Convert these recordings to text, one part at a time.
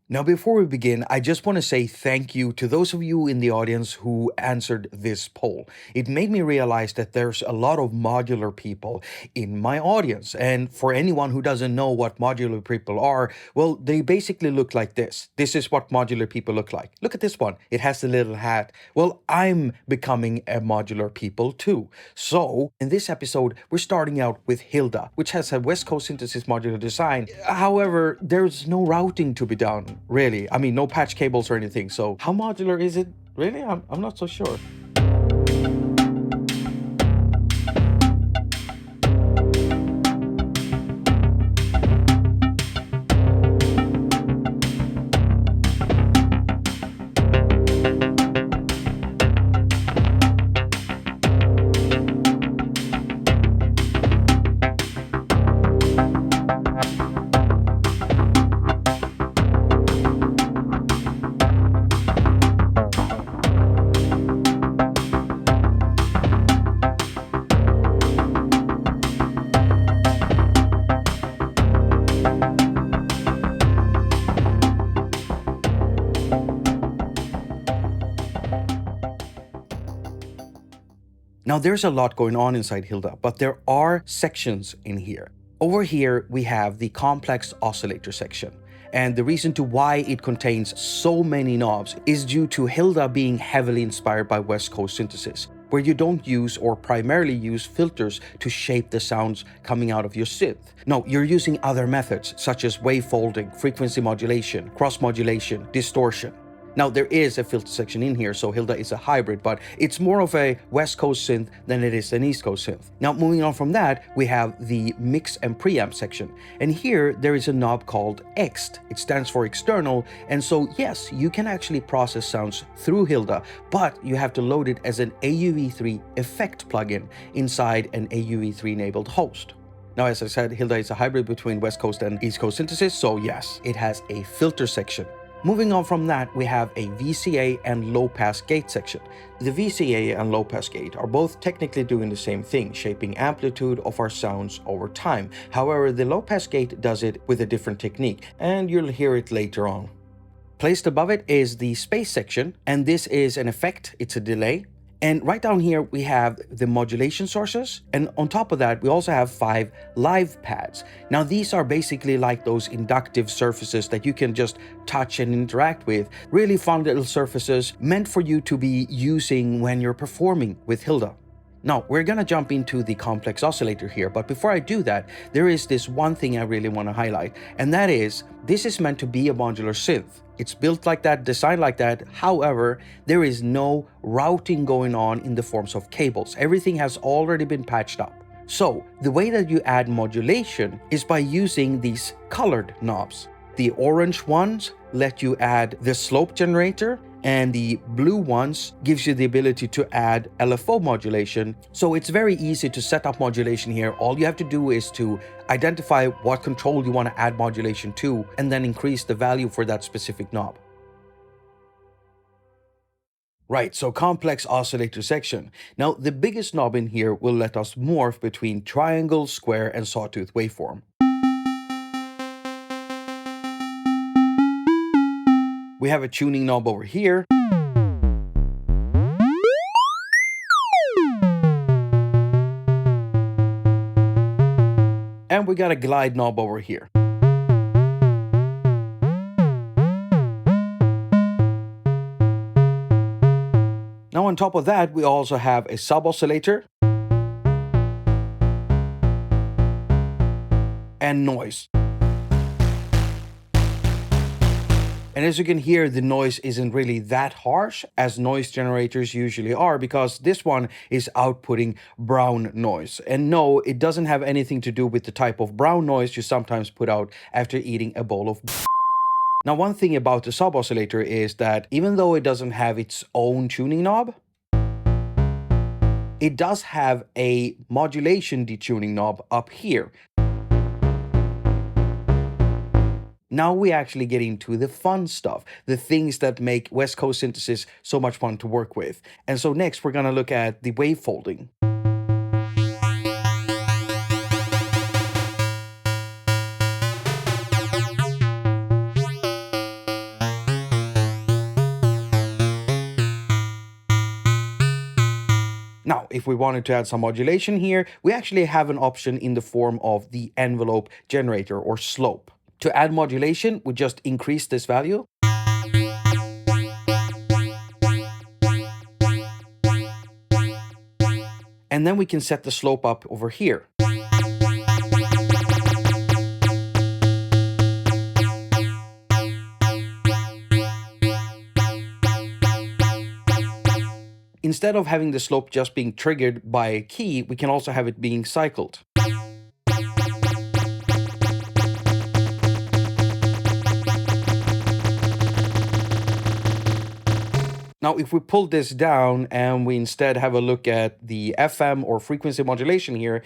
Now, before we begin, I just want to say thank you to those of you in the audience who answered this poll. It made me realize that there's a lot of modular people in my audience. And for anyone who doesn't know what modular people are, well, they basically look like this. This is what modular people look like. Look at this one. It has the little hat. Well, I'm becoming a modular people too. So, in this episode, we're starting out with Hilda, which has a West Coast synthesis modular design. However, there's no routing to be done. Really, I mean, no patch cables or anything. So how modular is it? Really? I'm not so sure. Now, there's a lot going on inside Hilda, but there are sections in here. Over here, we have the complex oscillator section. And the reason to why it contains so many knobs is due to Hilda being heavily inspired by West Coast synthesis, where you don't use or primarily use filters to shape the sounds coming out of your synth. No, you're using other methods such as wavefolding, frequency modulation, cross-modulation, distortion. Now, there is a filter section in here, so Hilda is a hybrid, but it's more of a West Coast synth than it is an East Coast synth. Now, moving on from that, we have the mix and preamp section. And here, there is a knob called Ext. It stands for external, and so yes, you can actually process sounds through Hilda, but you have to load it as an AUv3 effect plugin inside an AUv3 enabled host. Now, as I said, Hilda is a hybrid between West Coast and East Coast synthesis, so yes, it has a filter section. Moving on from that, we have a VCA and low-pass gate section. The VCA and low-pass gate are both technically doing the same thing, shaping amplitude of our sounds over time. However, the low-pass gate does it with a different technique, and you'll hear it later on. Placed above it is the space section, and this is an effect, it's a delay. And right down here, we have the modulation sources. And on top of that, we also have 5 live pads. Now, these are basically like those inductive surfaces that you can just touch and interact with. Really fun little surfaces meant for you to be using when you're performing with Hilda. Now, we're gonna jump into the complex oscillator here, but before I do that, there is this one thing I really wanna highlight, and that is, this is meant to be a modular synth. It's built like that, designed like that. However, there is no routing going on in the forms of cables. Everything has already been patched up. So, the way that you add modulation is by using these colored knobs. The orange ones let you add the slope generator, and the blue ones gives you the ability to add LFO modulation. So it's very easy to set up modulation here. All you have to do is to identify what control you want to add modulation to, and then increase the value for that specific knob. Right, so complex oscillator section. Now, the biggest knob in here will let us morph between triangle, square, and sawtooth waveform. We have a tuning knob over here. And we got a glide knob over here. Now on top of that, we also have a sub-oscillator and noise. And as you can hear, the noise isn't really that harsh as noise generators usually are, because this one is outputting brown noise. And no, it doesn't have anything to do with the type of brown noise you sometimes put out after eating a bowl of. Now, one thing about the sub-oscillator is that even though it doesn't have its own tuning knob, it does have a modulation detuning knob up here. Now we actually get into the fun stuff, the things that make West Coast synthesis so much fun to work with. And so next we're gonna look at the wavefolding. Now, if we wanted to add some modulation here, we actually have an option in the form of the envelope generator or slope. To add modulation, we just increase this value. And then we can set the slope up over here. Instead of having the slope just being triggered by a key, we can also have it being cycled. Now, if we pull this down and we instead have a look at the FM or frequency modulation here,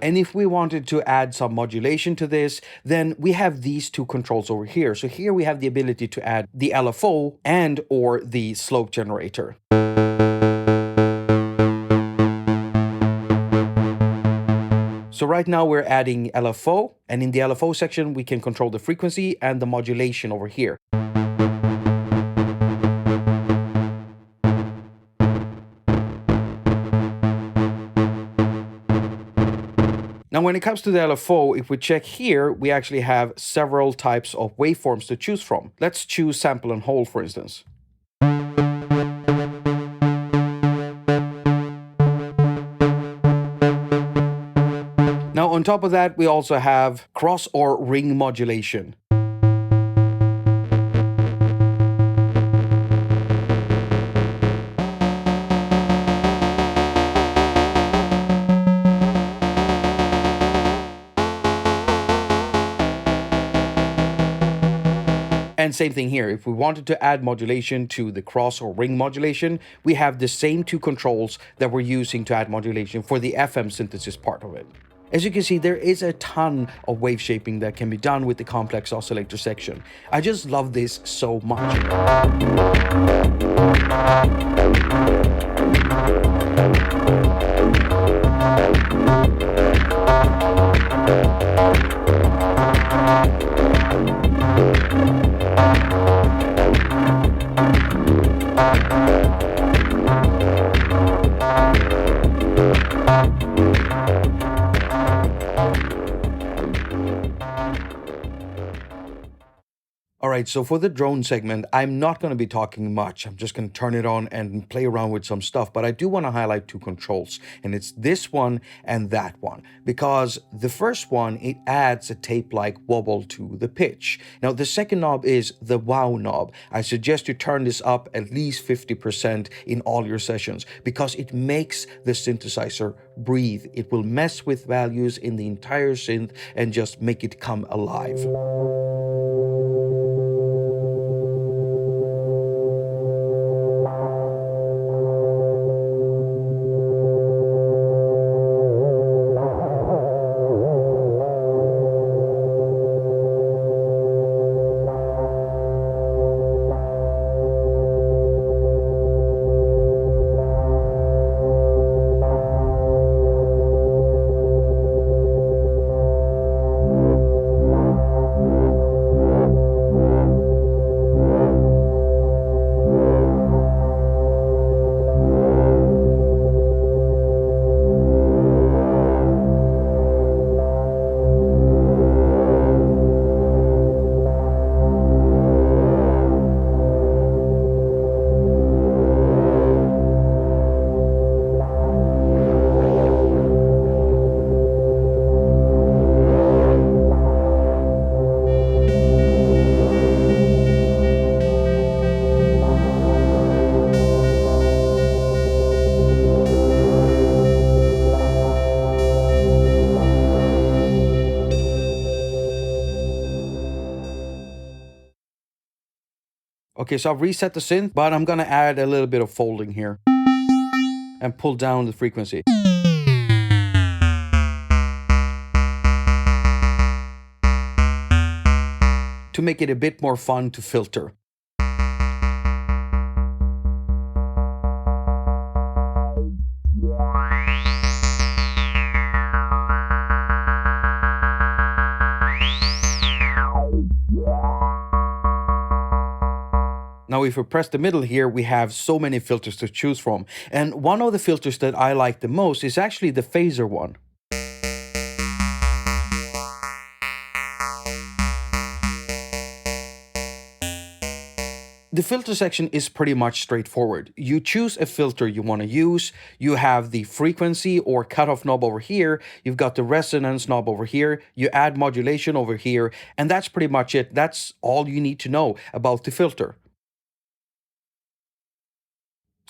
and if we wanted to add some modulation to this, then we have these two controls over here. So here we have the ability to add the LFO and or the slope generator. So right now we're adding LFO, and in the LFO section, we can control the frequency and the modulation over here. Now, when it comes to the LFO, if we check here, we actually have several types of waveforms to choose from. Let's choose sample and hold, for instance. Now, on top of that, we also have cross or ring modulation. And same thing here, if we wanted to add modulation to the cross or ring modulation, we have the same two controls that we're using to add modulation for the FM synthesis part of it. As you can see, there is a ton of wave shaping that can be done with the complex oscillator section. I just love this so much. Alright, so for the drone segment, I'm not going to be talking much. I'm just going to turn it on and play around with some stuff. But I do want to highlight two controls, and it's this one and that one. Because the first one, it adds a tape-like wobble to the pitch. Now, the second knob is the wow knob. I suggest you turn this up at least 50% in all your sessions, because it makes the synthesizer breathe. It will mess with values in the entire synth and just make it come alive. Okay, so I've reset the synth, but I'm gonna add a little bit of folding here and pull down the frequency. To make it a bit more fun to filter. Now, if we press the middle here, we have so many filters to choose from. And one of the filters that I like the most is actually the phaser one. The filter section is pretty much straightforward. You choose a filter you want to use, you have the frequency or cutoff knob over here, you've got the resonance knob over here, you add modulation over here, and that's pretty much it. That's all you need to know about the filter.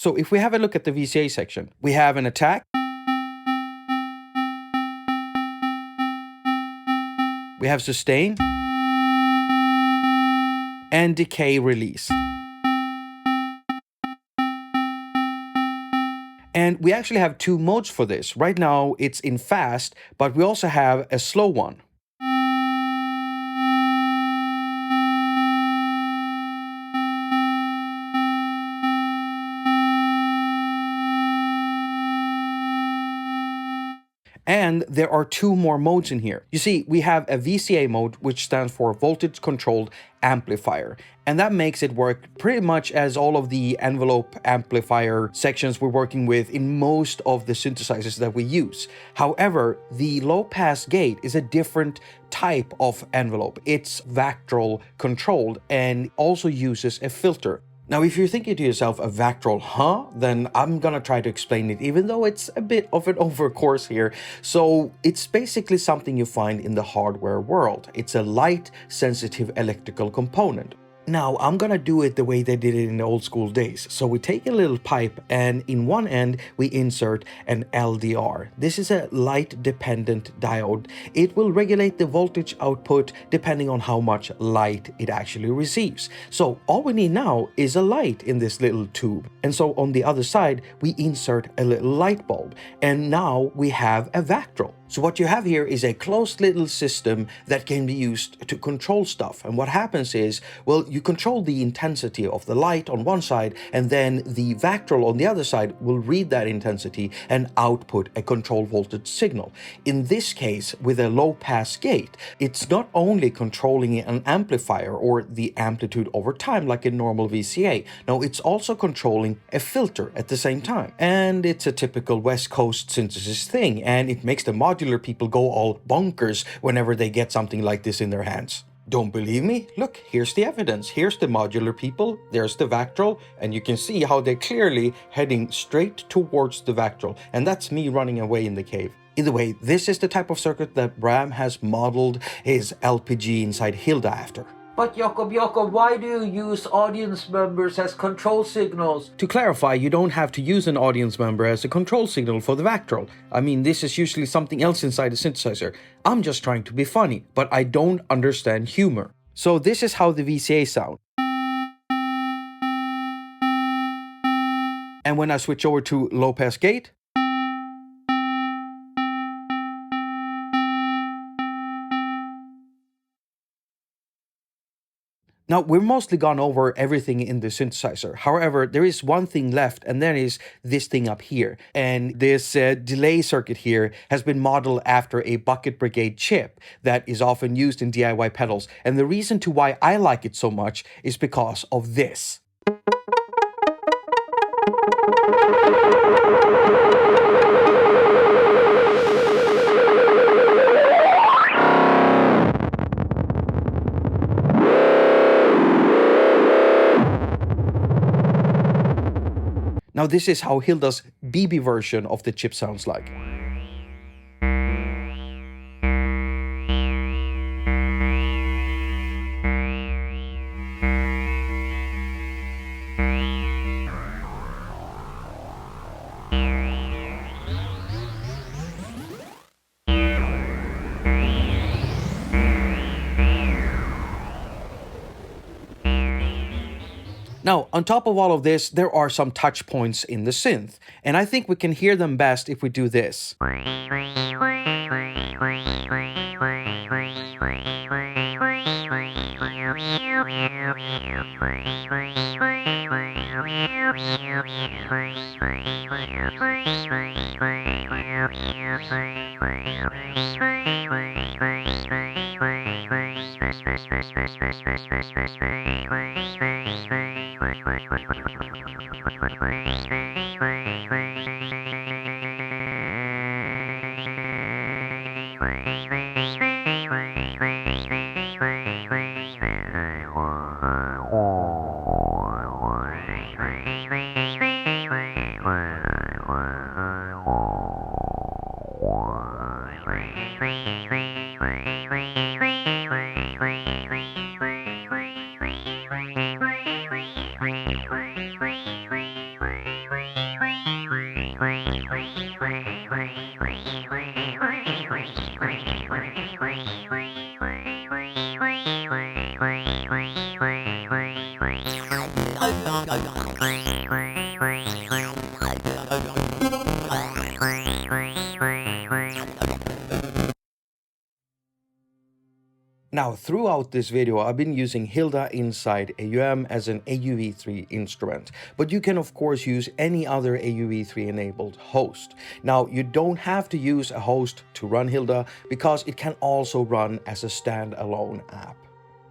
So if we have a look at the VCA section, we have an attack, we have sustain, and decay release. And we actually have two modes for this. Right now it's in fast, but we also have a slow one. And there are two more modes in here. You see, we have a VCA mode, which stands for voltage controlled amplifier. And that makes it work pretty much as all of the envelope amplifier sections we're working with in most of the synthesizers that we use. However, the low pass gate is a different type of envelope. It's Vactral controlled and also uses a filter. Now, if you're thinking to yourself, a Vactral, then I'm gonna try to explain it, even though it's a bit of an overcourse here. So it's basically something you find in the hardware world. It's a light, sensitive electrical component. Now, I'm gonna do it the way they did it in the old school days. So we take a little pipe and in one end we insert an LDR. This is a light dependent diode. It will regulate the voltage output depending on how much light it actually receives. So all we need now is a light in this little tube. And so on the other side, we insert a little light bulb. And now we have a Vactral. So what you have here is a closed little system that can be used to control stuff. And what happens is, well, you control the intensity of the light on one side, and then the Vactral on the other side will read that intensity and output a control voltage signal. In this case, with a low pass gate, it's not only controlling an amplifier or the amplitude over time like a normal VCA. No, it's also controlling a filter at the same time. And it's a typical West Coast synthesis thing, and it makes the modular people go all bonkers whenever they get something like this in their hands. Don't believe me? Look, here's the evidence. Here's the modular people, there's the Vactral, and you can see how they're clearly heading straight towards the Vactral, and that's me running away in the cave. Either way, this is the type of circuit that Bram has modeled his LPG inside Hilda after. But Jakob, why do you use audience members as control signals? To clarify, you don't have to use an audience member as a control signal for the Vactral. I mean, this is usually something else inside the synthesizer. I'm just trying to be funny, but I don't understand humor. So this is how the VCA sound. And when I switch over to low pass gate, now, we've mostly gone over everything in the synthesizer. However, there is one thing left, and that is this thing up here. And this delay circuit here has been modeled after a bucket brigade chip that is often used in DIY pedals. And the reason to why I like it so much is because of this. Now this is how Hilda's BB version of the chip sounds like. Now, on top of all of this, there are some touch points in the synth, and I think we can hear them best if we do this. Now, throughout this video, I've been using Hilda inside AUM as an AUv3 instrument, but you can of course use any other AUv3 enabled host. Now, you don't have to use a host to run Hilda because it can also run as a standalone app.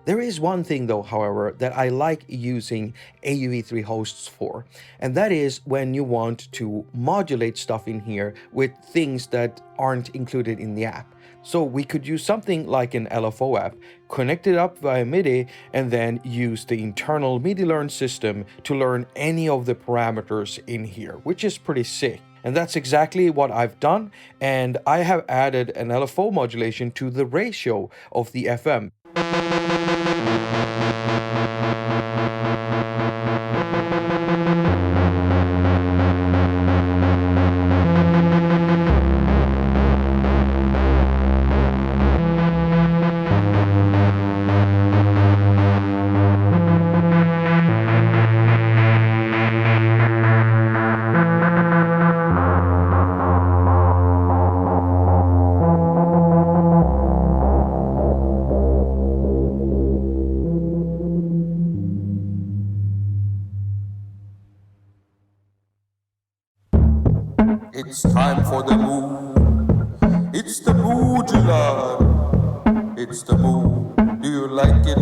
There is one thing though, however, that I like using AUv3 hosts for, and that is when you want to modulate stuff in here with things that aren't included in the app. So we could use something like an LFO app, connect it up via MIDI, and then use the internal MIDI learn system to learn any of the parameters in here, which is pretty sick. And that's exactly what I've done, and I have added an LFO modulation to the ratio of the FM. It's time for the Moo. It's the Modular. It's the Moo. Do you like it?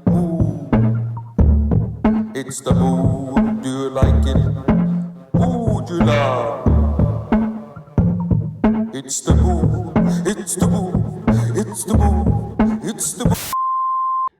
Moo. It's the Moo. Do you like it? Modular. It's the Moo. It's the Moo. It's the Moo. It's the Moo.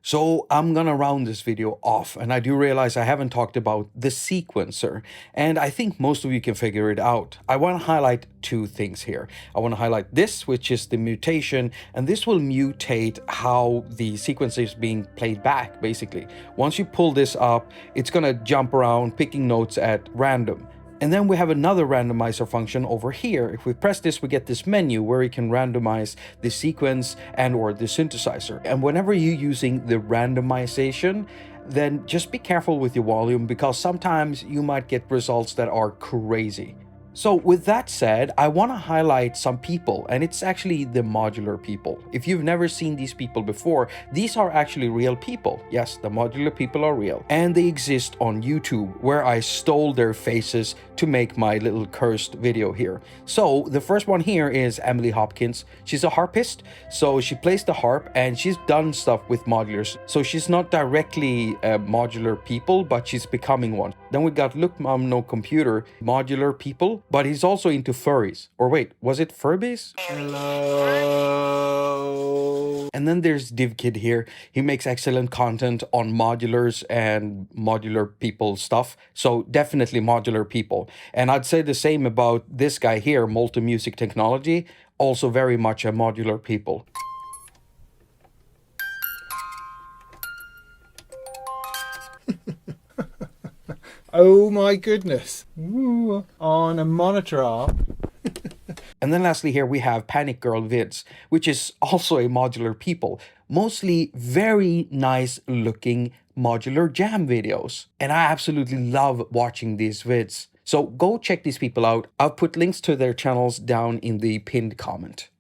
So I'm gonna round this video off, and I do realize I haven't talked about the sequencer, and I think most of you can figure it out. I want to highlight two things here. I want to highlight this, which is the mutation, and this will mutate how the sequencer is being played back, basically. Once you pull this up, it's gonna jump around, picking notes at random. And then we have another randomizer function over here. If we press this, we get this menu where we can randomize the sequence and or the synthesizer. And whenever you're using the randomization, then just be careful with your volume because sometimes you might get results that are crazy. So with that said, I want to highlight some people, and it's actually the modular people. If you've never seen these people before, these are actually real people. Yes, the modular people are real. And they exist on YouTube, where I stole their faces to make my little cursed video here. So the first one here is Emily Hopkins. She's a harpist, so she plays the harp and she's done stuff with modulars. So she's not directly a modular people, but she's becoming one. Then we got Look Mom No Computer, modular people, but he's also into furries. Or wait, was it Furbies? Hello. And then there's DivKid here. He makes excellent content on modulars and modular people stuff. So definitely modular people. And I'd say the same about this guy here, Molten Music Technology. Also very much a modular people. Oh my goodness. Ooh, on a monitor app. And then lastly here we have PanicGirlVids, which is also a modular people. Mostly very nice looking modular jam videos. And I absolutely love watching these vids. So go check these people out. I'll put links to their channels down in the pinned comment.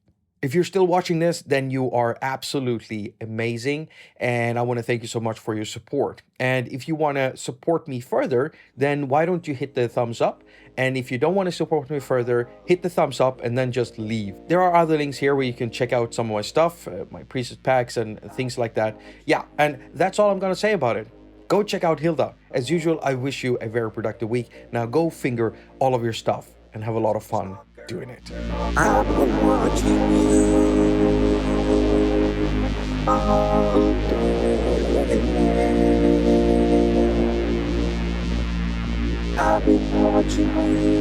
If you're still watching this, then you are absolutely amazing. And I want to thank you so much for your support. And if you want to support me further, then why don't you hit the thumbs up? And if you don't want to support me further, hit the thumbs up and then just leave. There are other links here where you can check out some of my stuff, my preset packs and things like that. Yeah, and that's all I'm going to say about it. Go check out Hilda. As usual, I wish you a very productive week. Now go finger all of your stuff and have a lot of fun doing it. I've been watching you all day. I've been watching you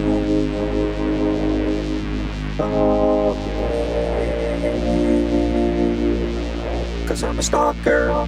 all day. 'Cause I'm a stalker.